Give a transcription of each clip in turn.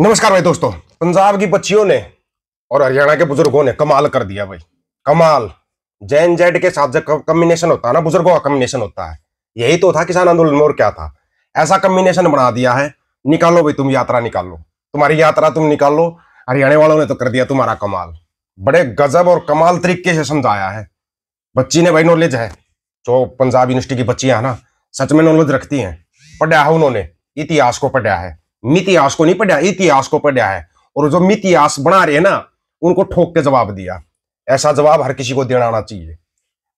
नमस्कार भाई दोस्तों। पंजाब की बच्चियों ने और हरियाणा के बुजुर्गों ने कमाल कर दिया भाई, कमाल। जैन जेड के साथ जब कॉम्बिनेशन होता है ना, बुजुर्गों का कॉम्बिनेशन होता है। यही तो था किसान आंदोलन में, और क्या था। ऐसा कॉम्बिनेशन बना दिया है। निकालो भाई, तुम यात्रा निकालो, तुम्हारी यात्रा तुम निकाल लो। हरियाणा वालों ने तो कर दिया तुम्हारा कमाल। बड़े गजब और कमाल तरीके से समझाया है। बच्ची ने भाई नॉलेज है, जो पंजाब यूनिवर्सिटी की बच्चियां है ना, सच में नॉलेज रखती हैं। पढ़ा है उन्होंने, इतिहास को पढ़ा है, मितिहास को नहीं पढ़ा, इतिहास को पढ़ा है। और जो मितिहास बना रहे हैं ना, उनको ठोक के जवाब दिया। ऐसा जवाब हर किसी को देना आना चाहिए।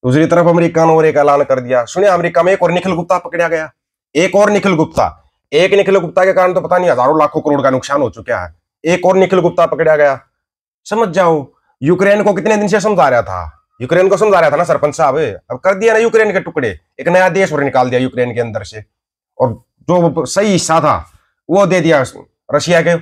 दूसरी तरफ अमेरिका ने और एक ऐलान कर दिया। सुनिए, अमेरिका में एक और निखिल गुप्ता पकड़ा गया। एक और निखिल गुप्ता, एक निखिल गुप्ता के कारण तो पता नहीं हजारों लाखों करोड़ का नुकसान हो चुका है। एक और निखिल गुप्ता पकड़ा गया। समझ जाओ, यूक्रेन को कितने दिन से समझा रहा था, यूक्रेन को समझा रहा था ना सरपंच साहब। अब कर दिया ना यूक्रेन के टुकड़े, एक नया देश और निकाल दिया यूक्रेन के अंदर से। और जो सही हिस्सा था वो दे दिया रशिया के।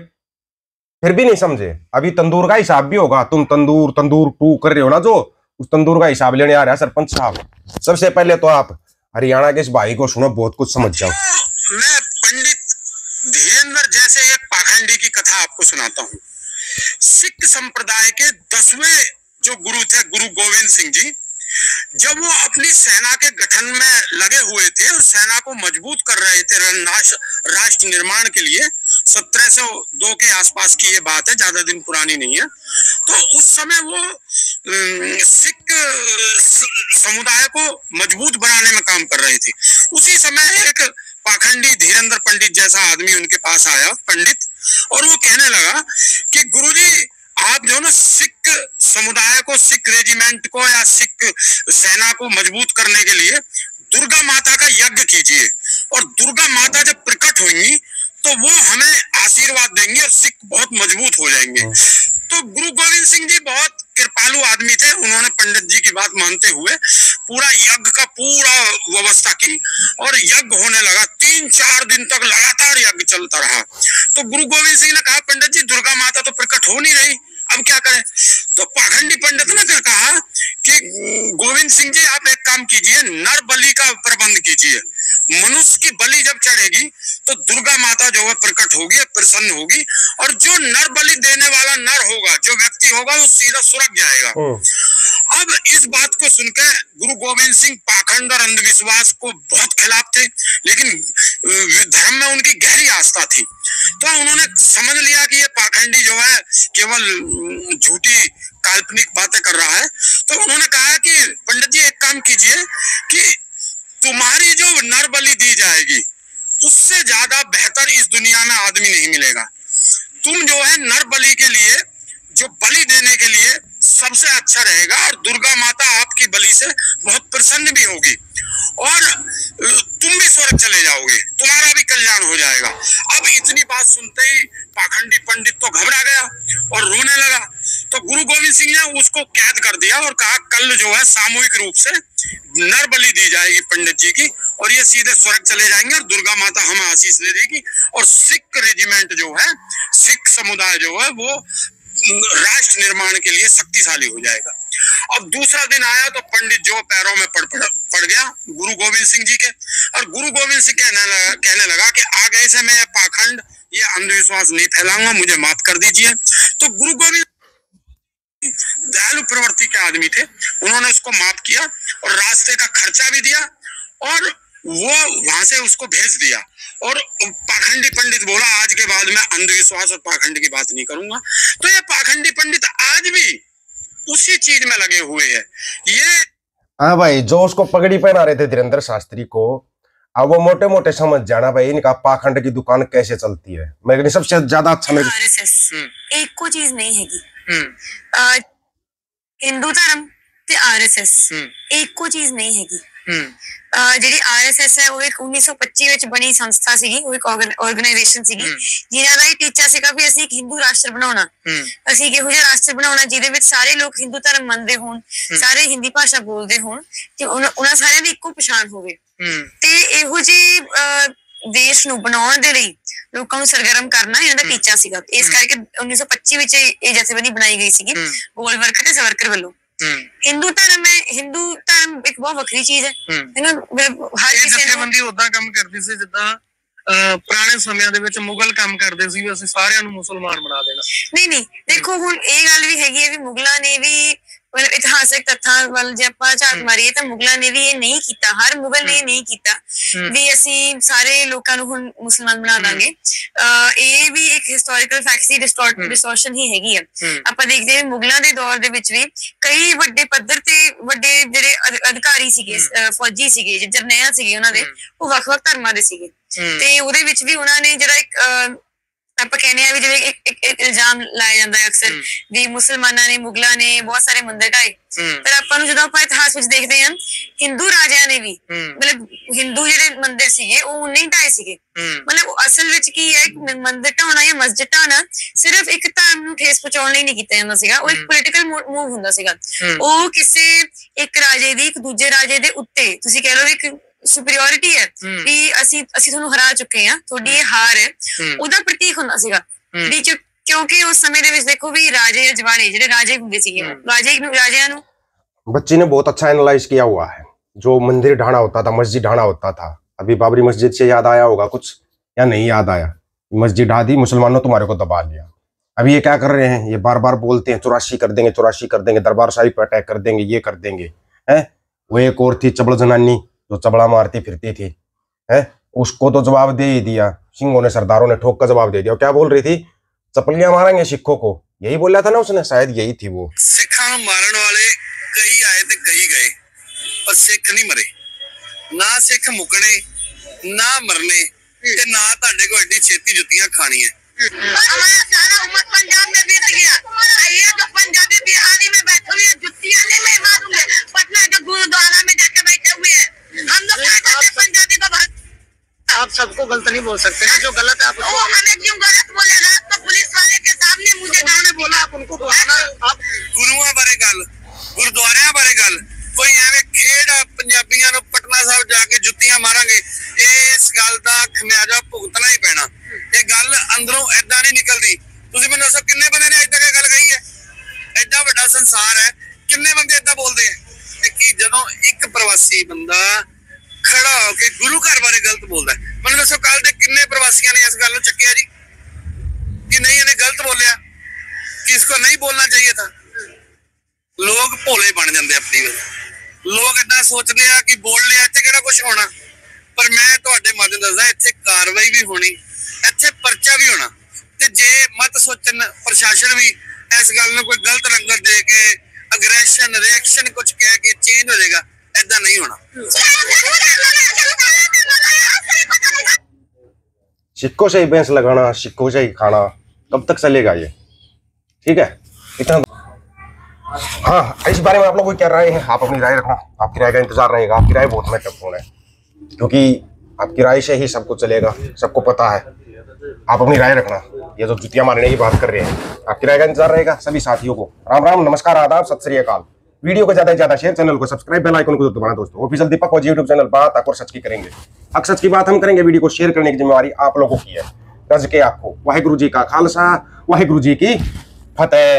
फिर भी नहीं समझे। अभी तंदूर का हिसाब भी होगा। तुम तंदूर तंदूर टू कर रहे हो ना, जो उस तंदूर का हिसाब लेने आ रहा है सरपंच साहब। सबसे पहले तो आप हरियाणा के इस भाई को सुनो, बहुत कुछ समझ जाओ। मैं पंडित धीरेन्द्र जैसे एक पाखंडी की कथा आपको सुनाता हूँ। सिख संप्रदाय के 10वें जो गुरु थे, गुरु गोविंद सिंह जी, जब वो अपनी सेना के गठन में लगे हुए थे और सेना को मजबूत कर रहे थे राष्ट्र निर्माण के लिए, 1702 के आसपास की ये बात है, ज्यादा दिन पुरानी नहीं है। तो उस समय वो सिख समुदाय को मजबूत बनाने में काम कर रहे थे। उसी समय एक पाखंडी धीरेन्द्र पंडित जैसा आदमी उनके पास आया, पंडित, और वो कहने लगा कि गुरुजी, आप जो ना सिख समुदाय को, सिख रेजिमेंट को या सिख सेना को मजबूत करने के लिए दुर्गा माता का यज्ञ कीजिए, और दुर्गा माता जब प्रकट होंगी तो वो हमें आशीर्वाद देंगी और सिख बहुत मजबूत हो जाएंगे। तो गुरु गोविंद सिंह जी बहुत कृपालु आदमी थे। उन्होंने पंडित जी की बात मानते हुए पूरा यज्ञ का पूरा व्यवस्था की और यज्ञ होने लगा। 3-4 दिन तक लगातार यज्ञ चलता रहा। तो गुरु गोविंद सिंह ने कहा, पंडित जी, दुर्गा माता तो प्रकट हो नहीं रही, अब क्या करें? तो पाखंडी पंडित ने फिर कहा कि गोविंद सिंह जी, आप एक काम कीजिए, नर बलि का प्रबंध कीजिए। मनुष्य की बलि जब चढ़ेगी तो दुर्गा माता जो है प्रकट होगी, प्रसन्न होगी, और जो नर बलि देने वाला नर होगा, जो व्यक्ति होगा, वो सीधा स्वर्ग जाएगा। अब इस बात को सुनकर गुरु गोविंद सिंह पाखंड और अंधविश्वास को बहुत खिलाफ थे, लेकिन धर्म में उनकी गहरी आस्था थी। तो उन्होंने समझ लिया कि ये पाखंडी जो है केवल झूठी काल्पनिक बातें कर रहा है। तो उन्होंने कहा कि पंडित जी, एक काम कीजिए कि तुम्हारी जो नर बलि दी जाएगी उससे ज्यादा बेहतर इस दुनिया में आदमी नहीं मिलेगा। तुम जो है नर बलि के लिए, जो बलि देने के लिए सबसे अच्छा रहेगा, और दुर्गा माता आपकी बलि से बहुत प्रसन्न भी होगी, और तुम भी स्वर्ग चले जाओगे, तुम्हारा भी कल्याण हो जाएगा। अब इतनी बात सुनते ही पाखंडी पंडित तो घबरा गया और रोने लगा। तो गुरु गोविंद सिंह ने उसको कैद कर दिया और कहा, कल जो है सामूहिक रूप से नर बलि दी जाएगी पंडित जी की, और ये सीधे स्वर्ग चले जाएंगे और दुर्गा माता हमें आशीष दे देगी, और सिख रेजिमेंट जो है, सिख समुदाय जो है, वो राष्ट्र निर्माण के लिए शक्तिशाली हो जाएगा। अब दूसरा दिन आया तो पंडित जो पैरों में पड़ गया गुरु गोविंद सिंह जी के, और गुरु गोविंद सिंह कहने लगा कि आगे से मैं पाखंड, ये अंधविश्वास नहीं फैलाऊंगा, मुझे माफ कर दीजिए। तो गुरु गोविंद दयालु प्रवृत्ति के आदमी थे, उन्होंने उसको माफ किया और रास्ते का खर्चा भी दिया, और वो वहां से उसको भेज दिया। और पाखंडी पंडित बोला, आज के बाद मैं अंधविश्वास और पाखंड की बात नहीं करूंगा। तो ये पाखंडी पंडित आज भी उसी चीज में लगे हुए हैं। ये हाँ भाई, जो उसको पगड़ी पहना रहे थे धीरेन्द्र शास्त्री को, अब वो मोटे मोटे समझ जाना भाई, इनका पाखंड की दुकान कैसे चलती है। मेरे सबसे ज्यादा अच्छा मेरे आरएसएस एक को चीज नहीं हैगी। हिंदू धर्म ते आरएसएस एक को चीज नहीं हैगी। ਜਿਹੜੀ आरएसएस है वो एक 1925 ਵਿੱਚ ਬਣੀ ਸੰਸਥਾ ਸੀਗੀ, ਉਹ ਇੱਕ ਆਰਗੇਨਾਈਜੇਸ਼ਨ ਸੀਗੀ ਜਿਹਦਾ ਦਾ ਟੀਚਾ ਸੀਗਾ ਵੀ ਅਸੀਂ ਇੱਕ ਹਿੰਦੂ ਰਾਸ਼ਟਰ ਬਣਾਉਣਾ। ਅਸੀਂ ਇਹੋ ਜਿਹਾ ਰਾਸ਼ਟਰ ਬਣਾਉਣਾ ਜਿਹਦੇ ਵਿੱਚ ਸਾਰੇ ਲੋਕ ਹਿੰਦੂ ਧਰਮ ਮੰਨਦੇ ਹੋਣ, ਸਾਰੇ ਹਿੰਦੀ ਭਾਸ਼ਾ ਬੋਲਦੇ ਹੋਣ, ਤੇ ਉਹਨਾਂ ਸਾਰਿਆਂ ਦੀ ਇੱਕੋ ਪਛਾਣ ਹੋਵੇ। ਤੇ ਇਹੋ ਜਿਹੀ ਦੇਸ਼ ਨੂੰ ਬਣਾਉਣ ਦੇ ਲਈ ਲੋਕਾਂ ਨੂੰ ਸਰਗਰਮ ਕਰਨਾ ਇਹਨਾਂ ਦਾ ਟੀਚਾ ਸੀਗਾ। ਇਸ ਕਰਕੇ 1925 ਵਿੱਚ ਇਹ ਜਥੇਬੰਦੀ ਬਣਾਈ ਗਈ ਸੀਗੀ ਗੋਲਵਰਕਰ ਤੇ ਸਵਰਕਰ ਵੱਲੋਂ। हिंदू धर्म है, हिंदू धर्म एक बहुत ਵੱਖਰੀ चीज है ना। हर किसी जथेबंदी उदा काम करती सी जिद्दां ਪੁਰਾਣੇ ਸਮਿਆਂ ਦੇ ਵਿੱਚ ਮੁਗਲ ਕੰਮ ਕਰਦੇ ਸੀ ਵੀ ਅਸੀਂ ਸਾਰਿਆਂ ਨੂੰ ਮੁਸਲਮਾਨ ਬਣਾ ਦੇਣਾ। ਨਹੀਂ ਦੇਖੋ ਹੁਣ ਇਹ ਗੱਲ ਵੀ ਹੈਗੀ ਹੈ ਵੀ ਮੁਗਲਾਂ ਨੇ ਵੀ ਮਤਲਬ ਇਤਿਹਾਸਕ ਤੱਥਾਂ ਵੱਲ ਜੇ ਆਪਾਂ ਝਾਤ ਮਾਰੀਏ ਤਾਂ ਮੁਗਲਾਂ ਨੇ ਵੀ ਇਹ ਨਹੀਂ ਕੀਤਾ, ਹਰ ਮੁਗਲ ਨੇ ਇਹ ਨਹੀਂ ਕੀਤਾ ਵੀ ਅਸੀਂ ਸਾਰੇ ਲੋਕਾਂ ਨੂੰ ਹੁਣ ਮੁਸਲਮਾਨ ਬਣਾ ਦਾਂਗੇ। ਇਹ ਵੀ ਇੱਕ ਹਿਸਟੋਰੀਕਲ ਫੈਕਟ ਸੀ, ਡਿਸਟੋਰਸ਼ਨ ਹੀ ਹੈਗੀ ਆ। ਆਪਾਂ ਦੇਖਦੇ ਹਾਂ ਮੁਗਲਾਂ ਦੇ ਦੌਰ ਦੇ ਵਿੱਚ ਵੀ ਕਈ ਵੱਡੇ ਪੱਧਰ ਤੇ ਵੱਡੇ ਜਿਹੜੇ ਅਧਿਕਾਰੀ ਸੀਗੇ, ਫੌਜੀ ਸੀਗੇ, ਜਰਨੈਲ ਸੀਗੇ, ਉਹਨਾਂ ਦੇ ਉਹ ਵੱਖ-ਵੱਖ ਧਰਮਾਂ ਦੇ ਸੀਗੇ ਤੇ ਉਹਦੇ ਵਿੱਚ ਵੀ ਉਹਨਾਂ ਨੇ ਜਿਹੜਾ ਇੱਕ ਆਪਾਂ ਕਹਿੰਦੇ ਆ ਵੀ ਜਿਵੇਂ ਇੱਕ ਇਲਜ਼ਾਮ ਲਾਇਆ ਜਾਂਦਾ ਹੈ ਅਕਸਰ ਵੀ ਮੁਸਲਮਾਨਾਂ ਨੇ, ਮੁਗਲਾਂ ਨੇ ਬਹੁਤ ਸਾਰੇ ਮੰਦਿਰ ਢਾਏ, ਪਰ ਆਪਾਂ ਨੂੰ ਜਦੋਂ ਆਪਾਂ ਇਤਿਹਾਸ ਵਿੱਚ ਦੇਖਦੇ ਹਾਂ ਹਿੰਦੂ ਰਾਜਿਆਂ ਨੇ ਵੀ ਮਤਲਬ ਹਿੰਦੂ ਜਿਹੜੇ ਮੰਦਿਰ ਸੀਗੇ ਉਹ ਨਹੀਂ ਢਾਏ ਸੀਗੇ। ਮਤਲਬ ਅਸਲ ਵਿੱਚ ਕੀ ਹੈ, ਮੰਦਿਰ ਢਾਉਣਾ ਜਾਂ ਮਸਜਿਦ ਢਾਉਣਾ ਸਿਰਫ ਇੱਕ ਧਰਮ ਨੂੰ ਠੇਸ ਪਹੁੰਚਾਉਣ ਲਈ ਨਹੀਂ ਕੀਤਾ ਜਾਂਦਾ ਸੀਗਾ, ਉਹ ਇੱਕ ਪੋਲੀਟੀਕਲ ਮੂਵ ਹੁੰਦਾ ਸੀਗਾ। ਉਹ ਕਿਸੇ ਇੱਕ ਰਾਜੇ ਦੀ ਇੱਕ ਦੂਜੇ ਰਾਜੇ ਦੇ ਉੱਤੇ ਤੁਸੀਂ ਕਹਿ ਲਓ ਇੱਕ ਸੁਪੀਰੀਓਰਿਟੀ ਹੈ ਵੀ ਅਸੀਂ ਤੁਹਾਨੂੰ ਹਰਾ ਚੁੱਕੇ ਹਾਂ, ਤੁਹਾਡੀ ਇਹ ਹਾਰ ਹੈ, ਉਹਦਾ ਪ੍ਰਤੀਕ ਹੁੰਦਾ ਸੀਗਾ ਵੀ ਕਿਉਂਕਿ ਉਸ ਸਮੇਂ ਦੇ ਵਿੱਚ ਦੇਖੋ ਵੀ ਰਾਜੇ ਅਜਵਾੜੇ ਜਿਹੜੇ ਰਾਜੇ ਹੁੰਦੇ ਸੀਗੇ, ਰਾਜਿਆਂ ਨੂੰ बच्ची ने बहुत अच्छा एनालाइज किया हुआ है। जो मंदिर ढाना होता था, मस्जिद ढाना होता था, अभी बाबरी मस्जिद से याद आया होगा कुछ या नहीं याद आया? मस्जिद ढा दी, मुसलमानों तुम्हारे को दबा लिया। अभी ये क्या कर रहे हैं, ये बार बार बोलते हैं 84 कर देंगे, 84 कर देंगे, दरबार साहिब पर अटैक कर देंगे, ये कर देंगे है। वो एक और थी चबड़ जनानी जो चबड़ा मारती फिरती थी है, उसको तो जवाब दे ही दिया, सिंहों ने सरदारों ने ठोक कर जवाब दे दिया। क्या बोल रही थी, चपलियां मारेंगे सिखों को, यही बोला था ना उसने, शायद यही थी वो। सिखा मारने वाले कई आए थे कई गए, पर सिख नहीं मरे। ना सिख मुकने ना मरने ते ना ਤੁਹਾਡੇ को एडी छेती जुतियां खानी है। हमारा सारा उम्मत पंजाब में बीत गया, ये जो पंजाबी बिहारी में बैठे हुए जुतियां नहीं मैं मारूंगे, पटना के गुरुद्वारा में जाके बैठे हुए हैं। हम लोग क्या कहते पंजाबी को आप सबको गलत नहीं बोल सकते, जो गलत है आप वो हमें क्यों गलत बोलेगा? तो पुलिस वाले के सामने मुझे गाने बोला, आप उनको बुलाना। आप गुरुओं बारे गल, गुरुद्वारियां बारे गल, कोई एवें खेड पंजाबियां नु पटना साहब जाके जुत्तियां मारांगे, इस गल दा खमियाजा भुगतना ही पैना। ये गल अंदरों ऐदा नहीं निकलदी। तुसीं मैनूं दसो किन्ने बंदे ने अज तक ये गल कही है? ऐडा वड्डा संसार है, किन्ने बंदे ऐदा बोलदे हैं कि जदों एक प्रवासी बंदा खड़ा होके गुरु घर बारे गलत बोलता है, मैनूं दसो कल दे किन्ने प्रवासियां ने इस गल नूं चक्किया जी कि नहीं इन्हें गलत बोलिया, कि इसको नहीं बोलना चाहिए था। लोग भोले बन जाते अपनी वजह, लोग इतना सोचते हैं कि बोल लिया इत्थे किहड़ा कुछ होना, पर मैं तुहाडे माध्यम दसदा इत्थे कार्रवाई भी होनी, इत्थे पर्चा भी होना, ते जे मत सोचन प्रशासन भी इस गल नूं कोई गलत रंगत दे के अग्रैशन रिएक्शन कुछ कह के चेंज हो जाएगा, ऐदा नहीं होना। सिक्कों से ही भैंस लगाना, सिक्कों से ही खाना, कब तक चलेगा ये? ठीक है, इतना। हाँ, इस बारे में आप लोग को क्या राय है, आप अपनी राय रखना, आपकी राय का इंतजार रहेगा। आपकी राय बहुत महत्वपूर्ण है क्योंकि आपकी राय से ही सब कुछ चलेगा, सबको पता है। आप अपनी राय रखना, ये जो जुतियां मारने की बात कर रहे हैं, आपकी राय का इंतजार रहेगा। सभी साथियों को राम राम, नमस्कार, आदाब, सत श्री अकाल। वीडियो को ज्यादा से ज्यादा शेयर, चैनल को सब्सक्राइब, बेल आइकन को दबाना दोस्तों। ऑफिशियल दीपक और यूट्यूब चैनल बात और सच की करेंगे, हक सच की बात हम करेंगे। वीडियो को शेयर करने की जिम्मेवारी आप लोगों की है। रज के आपको वाहिगुरु जी का खालसा, वाहिगुरु जी की फतेह।